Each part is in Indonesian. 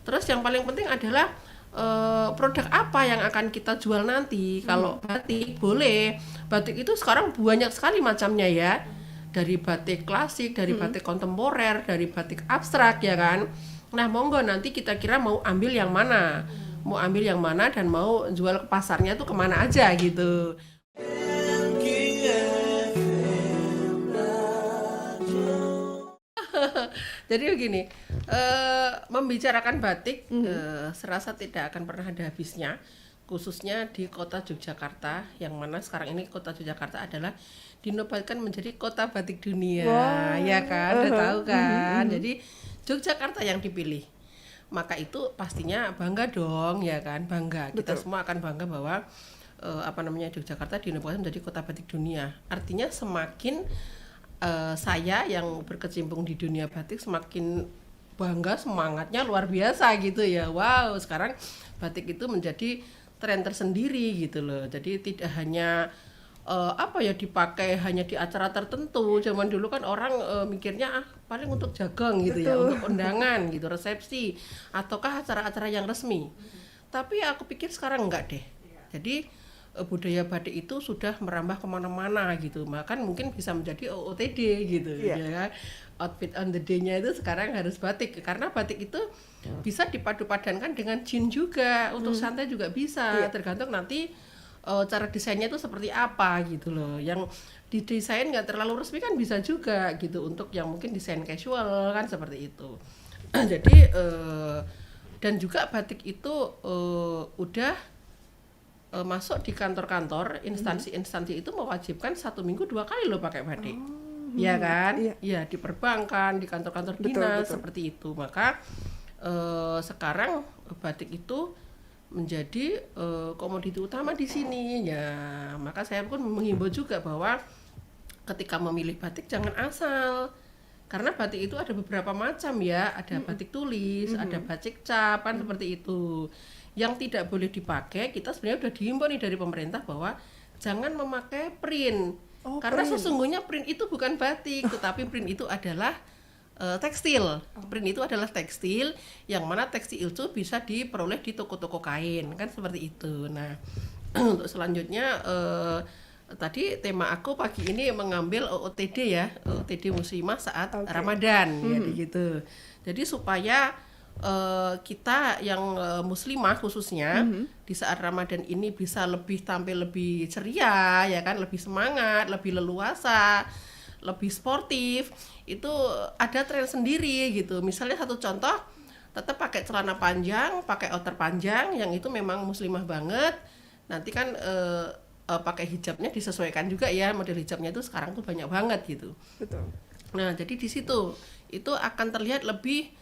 Terus yang paling penting adalah produk apa yang akan kita jual nanti. Kalau batik boleh, batik itu sekarang banyak sekali macamnya ya, dari batik klasik, dari batik kontemporer, dari batik abstrak ya kan. Nah monggo nanti kita kira mau ambil yang mana, dan mau jual ke pasarnya tuh kemana aja gitu. Jadi begini, membicarakan batik serasa tidak akan pernah ada habisnya, khususnya di kota Yogyakarta, yang mana sekarang ini kota Yogyakarta adalah dinobatkan menjadi kota batik dunia. Wow. Ya kan, udah tahu kan. Jadi Yogyakarta yang dipilih, maka itu pastinya bangga dong, ya kan, bangga. Betul. Kita semua akan bangga bahwa Yogyakarta dinobatkan menjadi kota batik dunia. Artinya semakin saya yang berkecimpung di dunia batik semakin bangga, semangatnya luar biasa gitu ya. Wow, sekarang batik itu menjadi tren tersendiri gitu loh. Jadi tidak hanya dipakai hanya di acara tertentu. Zaman dulu kan orang mikirnya paling untuk jagang gitu. Betul. Ya, untuk undangan gitu, resepsi ataukah acara-acara yang resmi. Tapi aku pikir sekarang enggak deh. Jadi budaya batik itu sudah merambah kemana-mana gitu, bahkan mungkin bisa menjadi OOTD gitu. Yeah. Ya kan, outfit on the day-nya itu sekarang harus batik, karena batik itu bisa dipadu-padankan dengan jeans juga, untuk santai juga bisa. Yeah. Tergantung nanti cara desainnya itu seperti apa gitu loh. Yang didesain nggak terlalu resmi kan bisa juga gitu, untuk yang mungkin desain casual kan seperti itu. Jadi dan juga batik itu udah masuk di kantor-kantor, instansi-instansi itu mewajibkan 1 minggu 2 kali loh pakai batik. Ya kan? Iya. Ya, di perbankan, di kantor-kantor dinas, betul. Seperti itu. Maka sekarang batik itu menjadi komoditi utama di sini ya. Maka saya pun menghimbau juga bahwa ketika memilih batik jangan asal. Karena batik itu ada beberapa macam ya, ada batik tulis, ada batik cap, kan seperti itu. Yang tidak boleh dipakai, kita sebenarnya udah dihimbau nih dari pemerintah bahwa jangan memakai print. Karena sesungguhnya print itu bukan batik, tetapi print itu adalah tekstil. Print itu adalah tekstil, yang mana tekstil itu bisa diperoleh di toko-toko kain, kan seperti itu. Nah, untuk selanjutnya tadi tema aku pagi ini mengambil OOTD ya, OOTD muslimah saat Ramadan, ya gitu. Jadi supaya kita yang muslimah khususnya di saat Ramadan ini bisa lebih tampil lebih ceria ya kan, lebih semangat, lebih leluasa, lebih sportif. Itu ada tren sendiri gitu. Misalnya satu contoh, tetap pakai celana panjang, pakai outer panjang yang itu memang muslimah banget. Nanti kan pakai hijabnya disesuaikan juga ya, model hijabnya itu sekarang tuh banyak banget gitu. Betul. Nah, jadi di situ itu akan terlihat lebih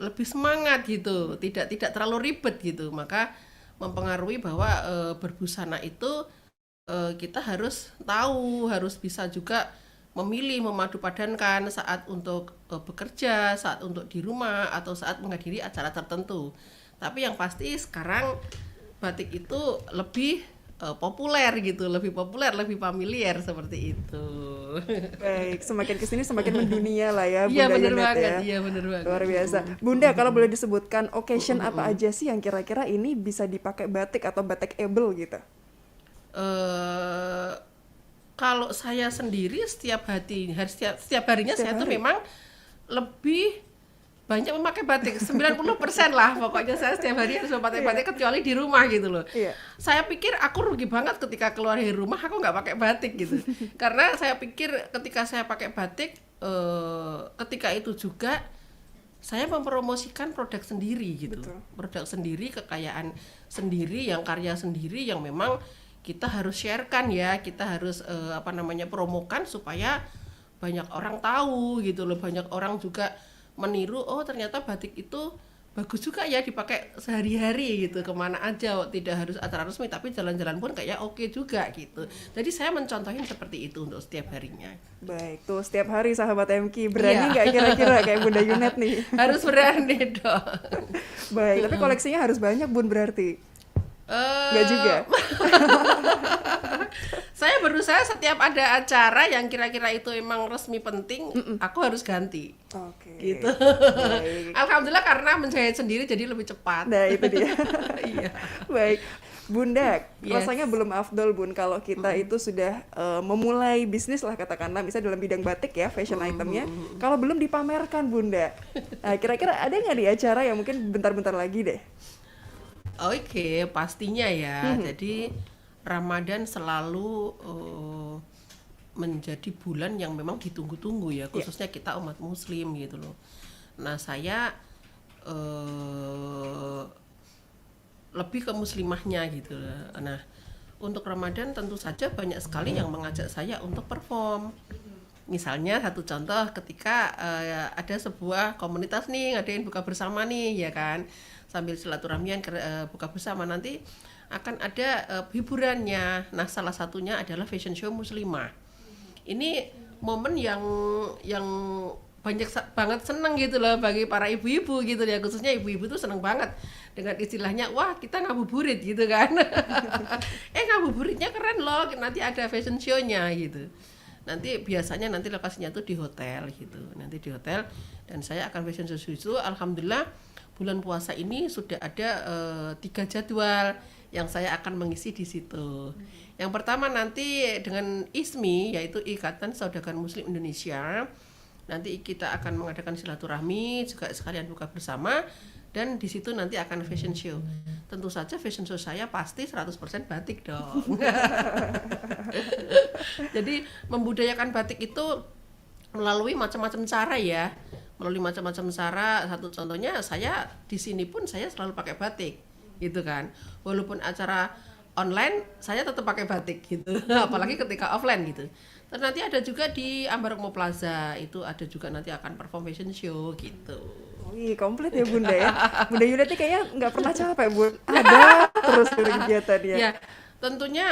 lebih semangat gitu, tidak terlalu ribet gitu. Maka mempengaruhi bahwa berbusana itu kita harus tahu, harus bisa juga memilih, memadupadankan saat untuk bekerja, saat untuk di rumah, atau saat menghadiri acara tertentu. Tapi yang pasti sekarang batik itu lebih populer gitu, lebih familiar seperti itu. Baik, semakin kesini semakin mendunia lah ya Bunda. Iya benar banget, iya benar banget. Luar biasa. Bunda, kalau boleh disebutkan occasion apa aja sih yang kira-kira ini bisa dipakai batik atau batikable gitu? Kalau saya sendiri setiap harinya saya tuh memang lebih banyak memakai batik, 90% lah pokoknya. Saya setiap hari harus memakai batik kecuali di rumah gitu loh. Saya pikir aku rugi banget ketika keluar dari rumah aku nggak pakai batik gitu. Karena saya pikir ketika saya pakai batik, ketika itu juga saya mempromosikan produk sendiri gitu. Betul. Produk sendiri, kekayaan sendiri, yang karya sendiri, yang memang kita harus sharekan ya, kita harus promokan supaya banyak orang tahu gitu loh, banyak orang juga meniru, oh ternyata batik itu bagus juga ya dipakai sehari-hari gitu, kemana aja, tidak harus acara resmi tapi jalan-jalan pun kayak oke juga gitu. Jadi saya mencontohin seperti itu untuk setiap harinya. Baik, tuh setiap hari sahabat MK berani nggak kira-kira kayak Bunda Yunet nih? Harus berani dong. Baik, tapi koleksinya harus banyak Bun berarti. Nggak juga. Saya berusaha setiap ada acara yang kira-kira itu emang resmi penting, aku harus ganti. Oke. Gitu. Baik. Alhamdulillah karena menjahit sendiri jadi lebih cepat. Nah, itu dia. Iya. Baik. Bunda, Yes. rasanya belum afdol Bun kalau kita itu sudah memulai bisnis lah katakanlah, misalnya dalam bidang batik ya, fashion itemnya, kalau belum dipamerkan Bunda. Nah, kira-kira ada nggak nih acara yang mungkin bentar-bentar lagi deh? Oke, pastinya ya. Jadi Ramadan selalu menjadi bulan yang memang ditunggu-tunggu ya, khususnya kita umat Muslim gitu loh. Nah, saya lebih ke muslimahnya gitu. Nah, untuk Ramadan tentu saja banyak sekali yang mengajak saya untuk perform. Misalnya satu contoh ketika ada sebuah komunitas nih ngadain buka bersama nih ya kan, sambil silaturahmian buka bersama, nanti akan ada hiburannya. Nah, salah satunya adalah fashion show muslimah. Ini momen yang banget seneng gitu loh bagi para ibu-ibu gitu ya, khususnya ibu-ibu tuh seneng banget dengan istilahnya, wah kita ngabuburit gitu kan. Ngabuburitnya keren loh, nanti ada fashion show-nya gitu. Nanti biasanya nanti lokasinya tuh di hotel gitu, nanti di hotel, dan saya akan fashion show itu. Alhamdulillah bulan puasa ini sudah ada 3 jadwal yang saya akan mengisi di situ. Yang pertama nanti dengan ISMI, yaitu Ikatan Saudagar Muslim Indonesia. Nanti kita akan mengadakan silaturahmi juga sekalian buka bersama, dan di situ nanti akan fashion show. Tentu saja fashion show saya pasti 100% batik dong. Jadi membudayakan batik itu melalui macam-macam cara ya. Melalui macam-macam cara. Satu contohnya saya di sini pun saya selalu pakai batik gitu kan. Walaupun acara online saya tetap pakai batik gitu. Apalagi ketika offline gitu. Terus nanti ada juga di Ambarukmo Plaza, itu ada juga nanti akan perform fashion show gitu. Wih, komplit ya Bunda ya. Bunda Yuna tuh kayaknya nggak pernah capek Bun. Ada terus kegiatannya. Ya, tentunya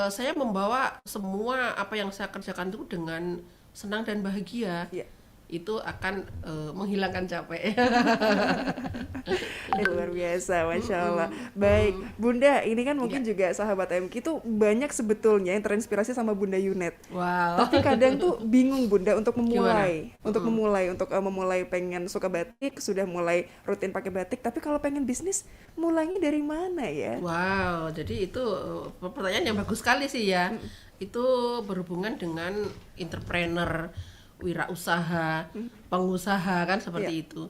saya membawa semua apa yang saya kerjakan itu dengan senang dan bahagia. Iya. Itu akan menghilangkan capek. Luar biasa, Masya Allah. Baik, Bunda, ini kan mungkin juga sahabat MQ tuh banyak sebetulnya yang terinspirasi sama Bunda Yunet. Wow. Tapi kadang tuh bingung Bunda untuk memulai, untuk memulai pengen suka batik, sudah mulai rutin pakai batik, tapi kalau pengen bisnis, mulainya dari mana ya? Wow, jadi itu pertanyaan yang bagus sekali sih ya. Itu berhubungan dengan entrepreneur, wirausaha, pengusaha kan seperti itu.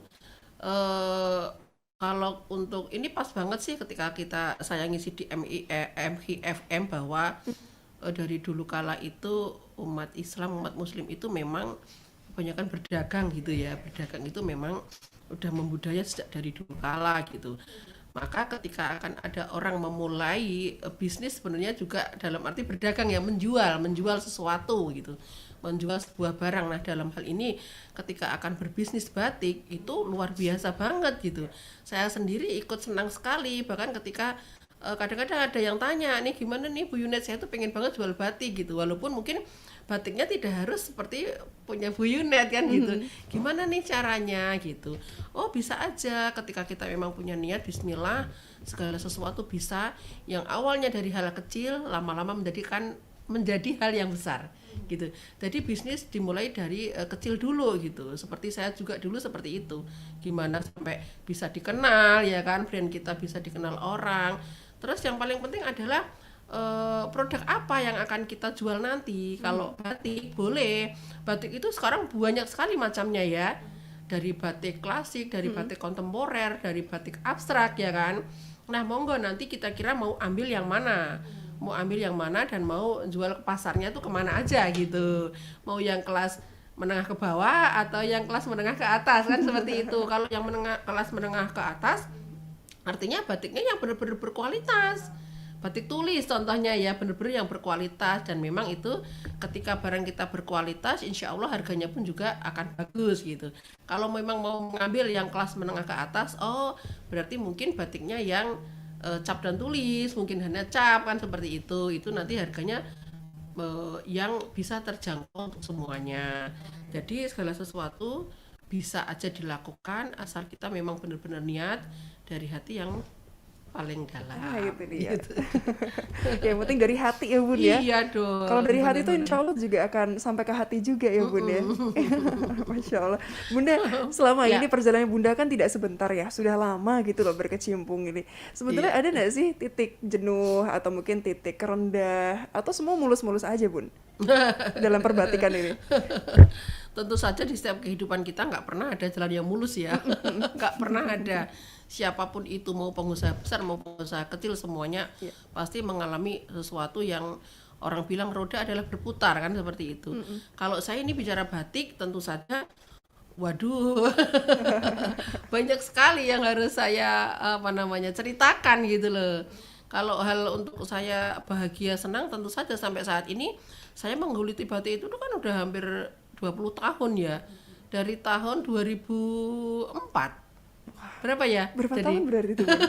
Kalau untuk ini pas banget sih ketika saya ngisi di MIFM bahwa dari dulu kala itu umat Islam, umat Muslim itu memang kebanyakan berdagang gitu ya. Berdagang itu memang udah membudaya sejak dari dulu kala gitu. Maka ketika akan ada orang memulai bisnis, sebenarnya juga dalam arti berdagang ya, menjual sesuatu gitu, menjual sebuah barang. Nah, dalam hal ini ketika akan berbisnis batik itu luar biasa banget gitu. Saya sendiri ikut senang sekali, bahkan ketika kadang-kadang ada yang tanya, nih gimana nih Bu Yunet, saya tuh pengen banget jual batik gitu, walaupun mungkin batiknya tidak harus seperti punya Bu Yunet kan gitu. Gimana nih caranya gitu. Oh, bisa aja ketika kita memang punya niat, bismillah, segala sesuatu bisa. Yang awalnya dari hal kecil lama-lama menjadi hal yang besar gitu. Jadi bisnis dimulai dari kecil dulu gitu. Seperti saya juga dulu seperti itu. Gimana sampai bisa dikenal ya kan, brand kita bisa dikenal orang. Terus yang paling penting adalah produk apa yang akan kita jual nanti. Kalau batik boleh, batik itu sekarang banyak sekali macamnya ya, dari batik klasik, dari batik kontemporer, dari batik abstrak ya kan. Nah, monggo nanti kita kira mau ambil yang mana, dan mau jual ke pasarnya tuh kemana aja gitu, mau yang kelas menengah ke bawah atau yang kelas menengah ke atas kan seperti itu. Kalau yang kelas menengah ke atas artinya batiknya yang benar-benar berkualitas, batik tulis contohnya ya, benar-benar yang berkualitas. Dan memang itu ketika barang kita berkualitas, insya Allah harganya pun juga akan bagus gitu. Kalau memang mau mengambil yang kelas menengah ke atas, oh berarti mungkin batiknya yang cap dan tulis, mungkin hanya cap kan seperti itu nanti harganya yang bisa terjangkau untuk semuanya. Jadi segala sesuatu bisa aja dilakukan asal kita memang benar-benar niat dari hati yang paling dalam. Itu dia. Gitu. Yang penting dari hati ya Bun ya. Iya dong. Kalau dari hati tuh Bener-bener. insya Allah juga akan sampai ke hati juga ya Bun ya. Masya Allah. Bunda, selama Ya. ini perjalanan Bunda kan tidak sebentar ya, sudah lama gitu loh berkecimpung ini. Sebetulnya ada nggak sih titik jenuh atau mungkin titik rendah atau semua mulus-mulus aja Bun dalam perbatikan ini? Tentu saja di setiap kehidupan kita nggak pernah ada jalan yang mulus ya. Nggak pernah ada. Siapapun itu, mau pengusaha besar mau pengusaha kecil, semuanya pasti mengalami sesuatu yang orang bilang roda adalah berputar kan, seperti itu. Kalau saya ini bicara batik, tentu saja waduh banyak sekali yang harus saya ceritakan gitu loh. Kalau hal untuk saya bahagia senang, tentu saja sampai saat ini saya menggeluti batik itu kan udah hampir 20 tahun ya. Dari tahun 2004. Berapa ya? Berapa tahun berarti itu Bun?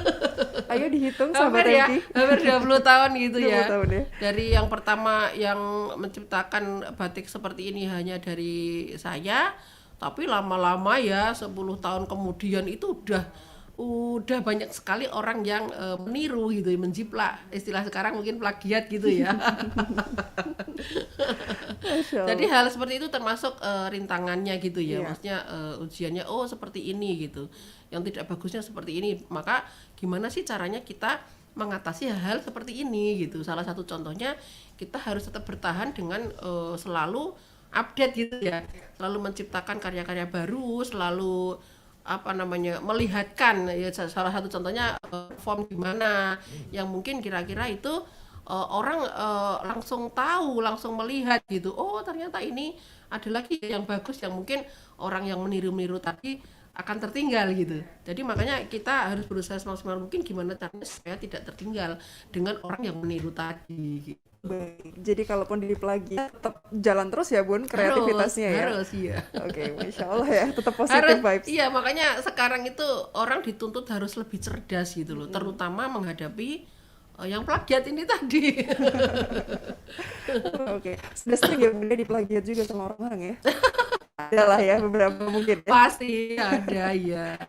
Ayo dihitung hampir sahabat ya, Eki. hampir 20 tahun gitu 20 ya. tahun ya. Dari yang pertama yang menciptakan batik seperti ini hanya dari saya, tapi lama-lama ya 10 tahun kemudian itu udah banyak sekali orang yang meniru gitu, menjiplak, istilah sekarang mungkin plagiat gitu ya. Masya Allah. Jadi hal seperti itu termasuk rintangannya gitu ya. Iya. Maksudnya ujiannya oh seperti ini gitu. Yang tidak bagusnya seperti ini. Maka gimana sih caranya kita mengatasi hal-hal seperti ini gitu. Salah satu contohnya kita harus tetap bertahan dengan selalu update gitu ya. Selalu menciptakan karya-karya baru, selalu melihatkan ya, salah satu contohnya form gimana yang mungkin kira-kira itu orang langsung tahu, langsung melihat gitu. Oh, ternyata ini ada lagi yang bagus yang mungkin orang yang meniru-niru tadi akan tertinggal gitu. Jadi makanya kita harus berusaha semaksimal mungkin gimana caranya supaya tidak tertinggal dengan orang yang meniru tadi gitu. Baik. Jadi kalaupun diplagiat tetap jalan terus ya Bun kreativitasnya ya. Harus iya. Oke, Masya Allah ya, tetap positive vibes. Iya, makanya sekarang itu orang dituntut harus lebih cerdas gitu loh, terutama menghadapi yang plagiat ini tadi. Oke, sudah sering ya Bunda diplagiat juga sama orang-orang ya? Adalah ya beberapa mungkin ya. Pasti ada ya.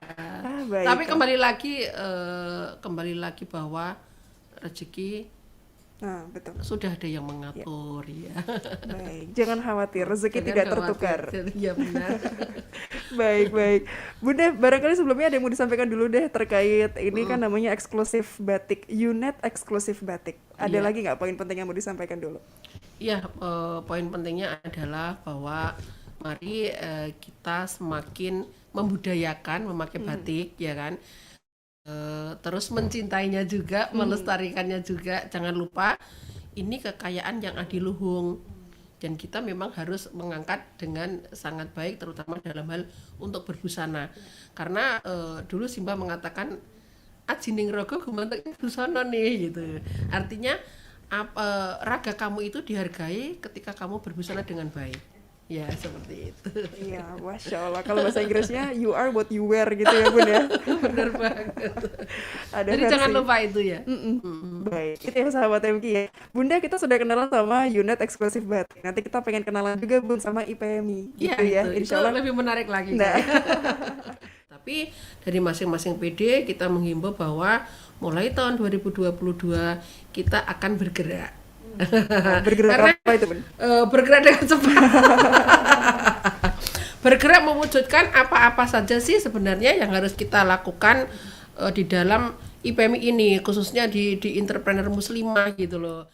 Baik. Tapi kembali lagi bahwa rezeki Nah, betul. sudah ada yang mengatur ya. Baik, jangan khawatir, rezeki Jangan tidak khawatir. tertukar. Iya benar. Baik. Bunda, barangkali sebelumnya ada yang mau disampaikan dulu deh terkait ini kan namanya eksklusif batik, unit eksklusif batik. Ada Iya. lagi nggak poin penting yang mau disampaikan dulu? Iya, poin pentingnya adalah bahwa mari kita semakin membudayakan memakai batik ya kan. Terus mencintainya juga, melestarikannya juga. Jangan lupa ini kekayaan yang adiluhung dan kita memang harus mengangkat dengan sangat baik, terutama dalam hal untuk berbusana. Karena dulu Simba mengatakan ajining rogo gumantek busana nih gitu. Artinya raga kamu itu dihargai ketika kamu berbusana dengan baik. Ya seperti itu. Iya, Masya Allah. Kalau bahasa Inggrisnya you are what you wear gitu ya Bun ya. Bener banget. Ada Jadi versi. jangan lupa itu ya. Baik, itu ya sahabat MK ya. Bunda, kita sudah kenalan sama unit eksklusif batik. Nanti kita pengen kenalan juga Bun sama IPMI Iya gitu ya. itu Insya Allah. lebih menarik lagi. Nah. Tapi dari masing-masing PD kita menghimbau bahwa mulai tahun 2022 kita akan bergerak. Bergerak Karena, apa itu Bun? bergerak dengan cepat. Bergerak mewujudkan apa-apa saja sih sebenarnya yang harus kita lakukan di dalam IPMI ini, khususnya di entrepreneur muslimah gitu loh.